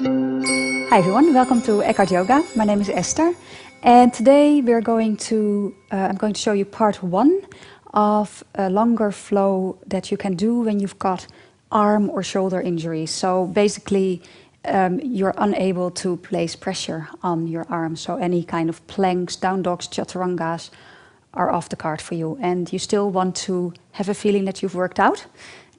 Hi everyone, welcome to Eckhart Yoga. My name is Esther, and today I'm going to show you part 1 of a longer flow that you can do when you've got arm or shoulder injuries. So basically, you're unable to place pressure on your arm. So any kind of planks, down dogs, chaturangas are off the card for you, and you still want to have a feeling that you've worked out.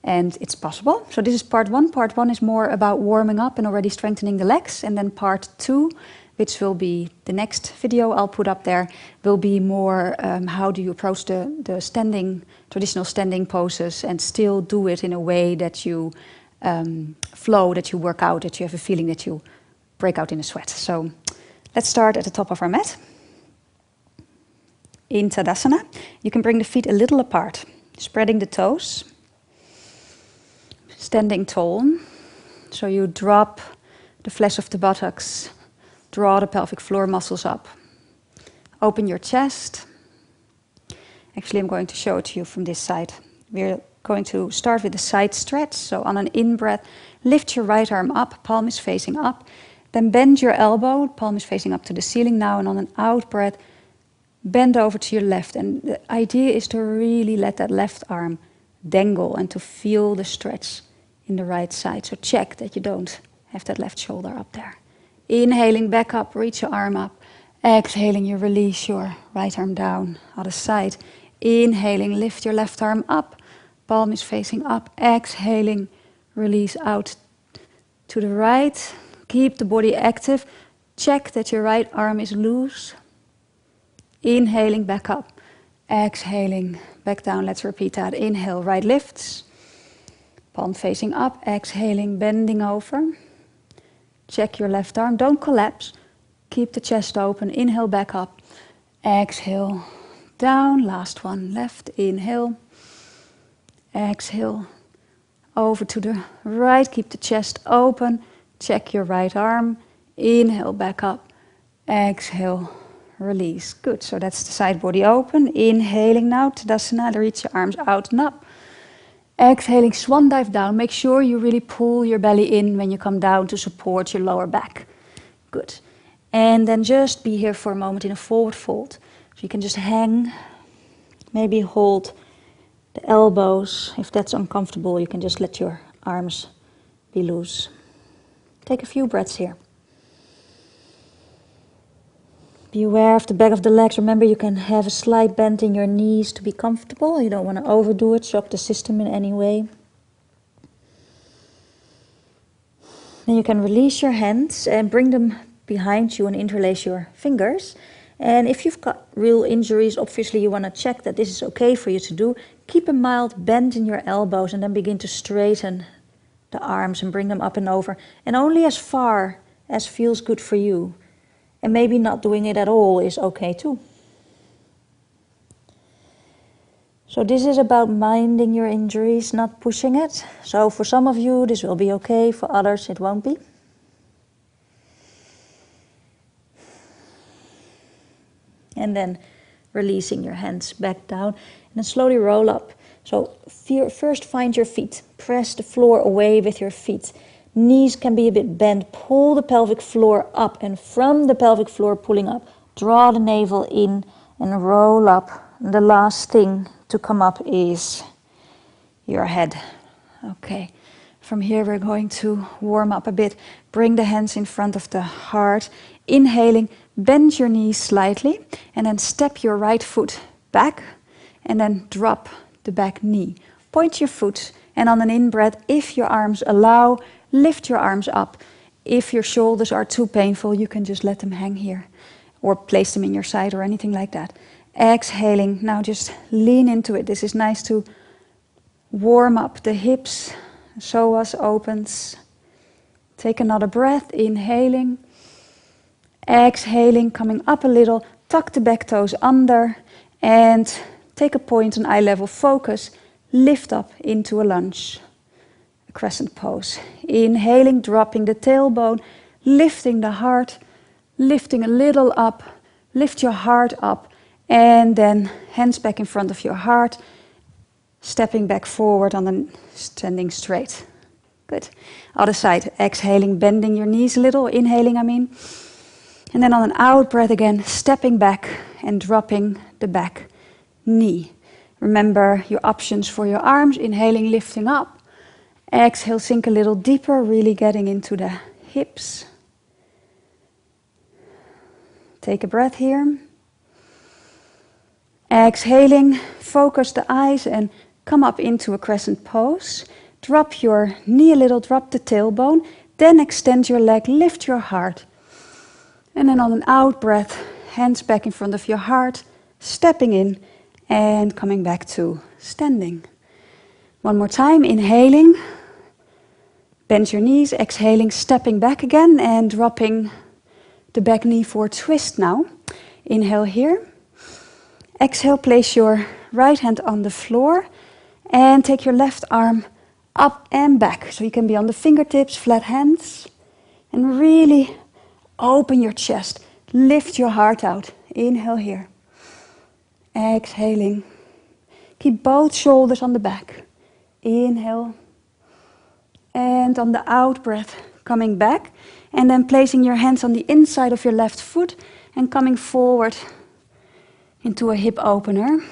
And it's possible. So this is part 1. Part 1 is more about warming up and already strengthening the legs. And then part 2, which will be the next video I'll put up there, will be more how do you approach the traditional standing poses and still do it in a way that you flow, that you work out, that you have a feeling that you break out in a sweat. So let's start at the top of our mat. In Tadasana, you can bring the feet a little apart, spreading the toes. Standing tall, so you drop the flesh of the buttocks, draw the pelvic floor muscles up, open your chest. Actually, I'm going to show it to you from this side. We're going to start with a side stretch, so on an in-breath, lift your right arm up, palm is facing up, then bend your elbow, palm is facing up to the ceiling now, and on an out-breath, bend over to your left. And the idea is to really let that left arm dangle and to feel the stretch in the right side. So check that you don't have that left shoulder up there. Inhaling back up, reach your arm up. Exhaling, you release your right arm down, other side. Inhaling, lift your left arm up, palm is facing up. Exhaling, release out to the right. Keep the body active. Check that your right arm is loose. Inhaling, back up. Exhaling, back down. Let's repeat that. Inhale, right lifts. Palm facing up, exhaling, bending over. Check your left arm, don't collapse. Keep the chest open, inhale back up. Exhale, down, last one, left, inhale. Exhale, over to the right, keep the chest open. Check your right arm, inhale back up. Exhale, release. Good, so that's the side body open. Inhaling now, Tadasana, reach your arms out and up. Exhaling, swan dive down. Make sure you really pull your belly in when you come down to support your lower back. Good. And then just be here for a moment in a forward fold. So you can just hang, maybe hold the elbows. If that's uncomfortable, you can just let your arms be loose. Take a few breaths here. Be aware of the back of the legs. Remember, you can have a slight bend in your knees to be comfortable. You don't want to overdo it, shock the system in any way. Then you can release your hands and bring them behind you and interlace your fingers. And if you've got real injuries, obviously you want to check that this is okay for you to do. Keep a mild bend in your elbows and then begin to straighten the arms and bring them up and over. And only as far as feels good for you. And maybe not doing it at all is okay too. So this is about minding your injuries, not pushing it. So for some of you this will be okay, for others it won't be. And then releasing your hands back down and then slowly roll up. So first find your feet, press the floor away with your feet. Knees can be a bit bent, pull the pelvic floor up, and from the pelvic floor pulling up, draw the navel in and roll up. And the last thing to come up is your head. Okay, from here we're going to warm up a bit. Bring the hands in front of the heart. Inhaling, bend your knees slightly, and then step your right foot back, and then drop the back knee. Point your foot, and on an in-breath, if your arms allow, lift your arms up. If your shoulders are too painful, you can just let them hang here or place them in your side or anything like that. Exhaling, now just lean into it. This is nice to warm up the hips. Psoas opens. Take another breath, inhaling. Exhaling, coming up a little. Tuck the back toes under and take a point on eye level. Focus, lift up into a lunge. A crescent pose. Inhaling, dropping the tailbone, lifting the heart, lifting a little up, lift your heart up, and then hands back in front of your heart, stepping back forward on the standing straight. Good. Other side, exhaling, bending your knees a little, inhaling, I mean. And then on an out breath again, stepping back and dropping the back knee. Remember your options for your arms, inhaling, lifting up. Exhale, sink a little deeper, really getting into the hips. Take a breath here. Exhaling, focus the eyes and come up into a crescent pose. Drop your knee a little, drop the tailbone. Then extend your leg, lift your heart. And then on an out breath, hands back in front of your heart, stepping in and coming back to standing. One more time, inhaling. Bend your knees, exhaling, stepping back again and dropping the back knee for a twist now. Inhale here. Exhale, place your right hand on the floor and take your left arm up and back. So you can be on the fingertips, flat hands. And really open your chest. Lift your heart out. Inhale here. Exhaling. Keep both shoulders on the back. Inhale. And on the out breath, coming back. And then placing your hands on the inside of your left foot and coming forward into a hip opener.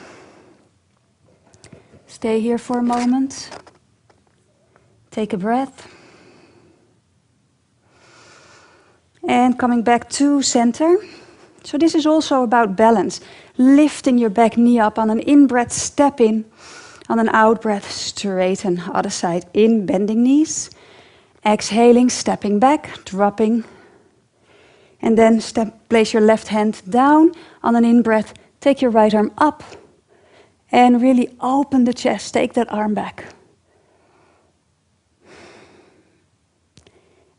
Stay here for a moment. Take a breath. And coming back to center. So this is also about balance. Lifting your back knee up on an in-breath, step in. On an out-breath, straighten. Other side, in, bending knees. Exhaling, stepping back, dropping. And then place your left hand down. On an in-breath, take your right arm up. And really open the chest, take that arm back.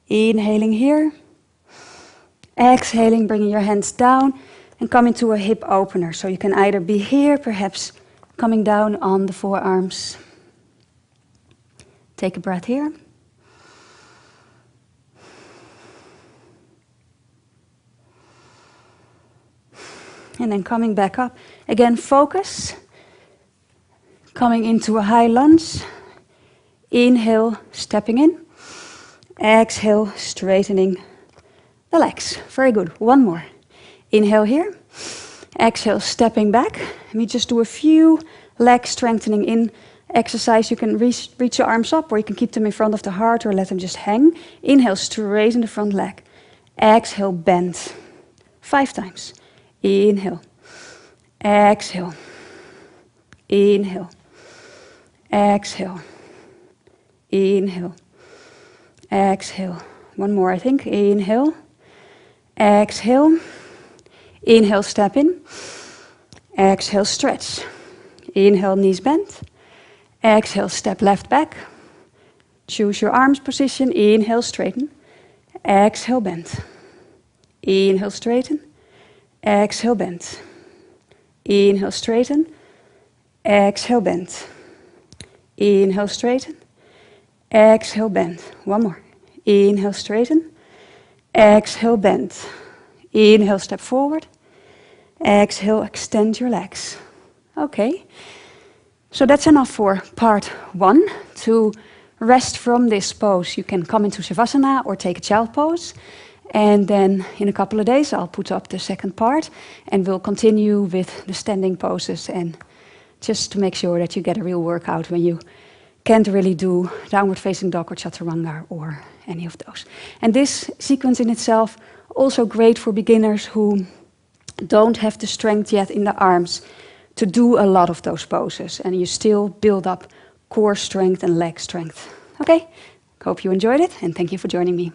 Inhaling here. Exhaling, bringing your hands down and coming to a hip opener. So you can either be here, perhaps coming down on the forearms. Take a breath here. And then coming back up. Again, focus. Coming into a high lunge. Inhale, stepping in. Exhale, straightening the legs. Very good. One more. Inhale here. Exhale, stepping back. We just do a few leg strengthening in exercise. You can reach your arms up, or you can keep them in front of the heart, or let them just hang. Inhale, straighten the front leg. Exhale, bend. 5 times. Inhale. Exhale. Inhale. Exhale. Inhale. Exhale. One more, I think. Inhale. Exhale. Inhale, step in. Exhale, stretch. Inhale, knees bent. Exhale, step left back. Choose your arms position. Inhale, straighten. Exhale, bend. Inhale, straighten. Exhale, bend. Inhale, straighten. Exhale, bend. Inhale, straighten. Exhale, bend. One more. Inhale, straighten. Exhale, bend. Inhale, step forward. Exhale, extend your legs. Okay. So that's enough for part 1. To rest from this pose, you can come into Savasana or take a child pose. And then in a couple of days, I'll put up the second part. And we'll continue with the standing poses. And just to make sure that you get a real workout when you can't really do downward facing dog or chaturanga or any of those. And this sequence in itself, also great for beginners who don't have the strength yet in the arms to do a lot of those poses. And you still build up core strength and leg strength. Okay, hope you enjoyed it and thank you for joining me.